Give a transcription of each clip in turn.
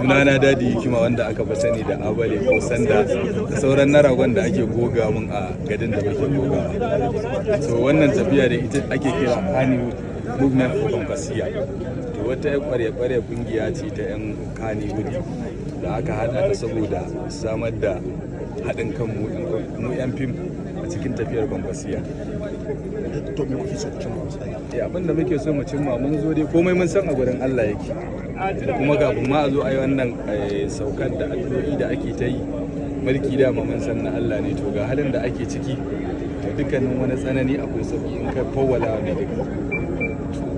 Sunana Dadi Hikima wanda aka fi sani da Abale ko Sanda da sauran na ragon da ake goga mun a gadin da muke gogawa. So wannan tafiya da ita ake kira Kannywood Movement for Kwankwasiya. To wata ƙwarya-ƙwarya kungiya ce ta 'yan Kannywood da aka haɗa ta saboda samar da haɗin kan mu 'yan fim a cikin tafiyar Kwankwasiya. To me kuke so ku cimma misali? Abin da muke so mu cimma mun zo dai komai mun san a gurin Allah yake. Kuma kafin ma a zo a yi wannan saukar da addu'o'i da ake ta yi mulki dama mun san na Allah ne, to ga halin da ake ciki to dukkanin wani tsanani akwai sauki in ka fawwala ne duka.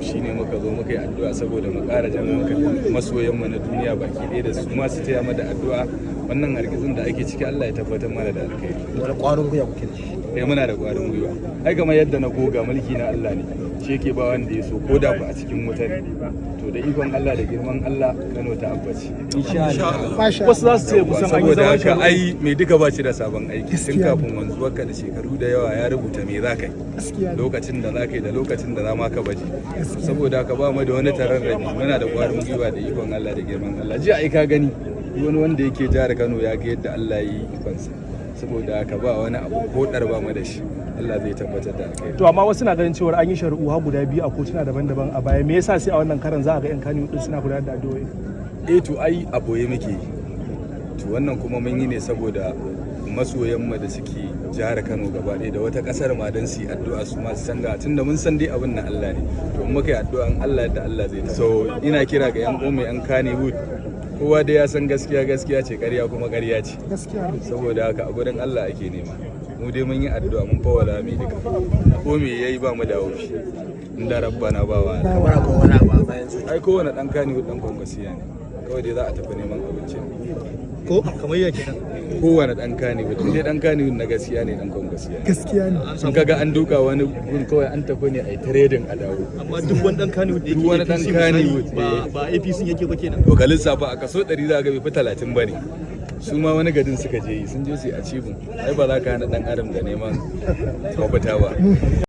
Shi ne muka zo muka yi addu'a saboda mu ƙara jan hankalin masoyanmu na duniya baki ɗaya da su ma su taya mu da addu'a wannan hargitsin da ake ciki Allah ya tabbatar mana da alkhairi. Wani ƙwarin gwiwa kuke da shi? Muna da ƙwarin gwiwa. Ai kamar yadda na goga mulki na Allah ne, shi yake ba wanda ya so ko da ku a cikin wuta ne. To da ikon Allah da girman Allah Kano ta abbaci. Insha Allah. Wasu za su ce kusan an yi saboda zaman haka ai mai duka ba shi da sabon aiki tun kafin wanzuwarka da shekaru da yawa ya rubuta me za ka yi lokacin da za ka yi da lokacin da za ma ka baje. Saboda haka ba mu da wani tararrabi, muna da ƙwarin gwiwa da ikon Allah da girman Allah. Jiya ai ka gani wani wanda yake jihar Kano ya ga yadda Allah ya yi ikonsa. Saboda haka ba wani abu ko ɗarba mu da shi, Allah zai tabbatar da alkhairi. To amma wasu na ganin cewa an yi shari'u har guda biyu a kotuna daban-daban a baya, me yasa sai a wannan karan za a ga 'yan Kannywood din suna gudanar da addu'o'i? To ai a boye muke yi. To wannan kuma mun yi ne saboda masoyanmu da suke jihar Kano gaba ɗaya da wata ƙasar ma don su yi addu'a su masu sanga tunda mun san dai abin na Allah ne. To in muka yi addu'a in Allah yadda Allah zai ta. So ina kira ga 'yan uwa 'yan Kannywood, kowa dai ya san gaskiya ce, ƙarya kuma ƙarya ce. Saboda haka a gurin Allah ake nema. Mu dai mun yi addu'a mun fawala mai duka. Ko me yayi ba mu da haushi. Inda rabbana ba wa. Kamar akwai wani abu a bayan su. Ai kowane ɗan Kannywood ɗan Kwankwasiya ne. Kawai dai za a tafi neman abinci. Ko kamar yake nan. Kowane ɗan Kannywood, in dai ɗan Kannywood na gaskiya ne ɗan Kwankwasiya ne. Gaskiya ne. Sun kaga an duka wani gun kawai an tafi ne a yi trading a dawo. Amma duk wani ɗan Kannywood da Duk wani ɗan Kannywood ba APC yake ba kenan. To ka lissafa a kaso 100 za ga bai fi 30 bane. Su ma wani gadin suka je yi sun je su yi a cibin. Ai ba za ka hana ɗan adam da neman mafita ba.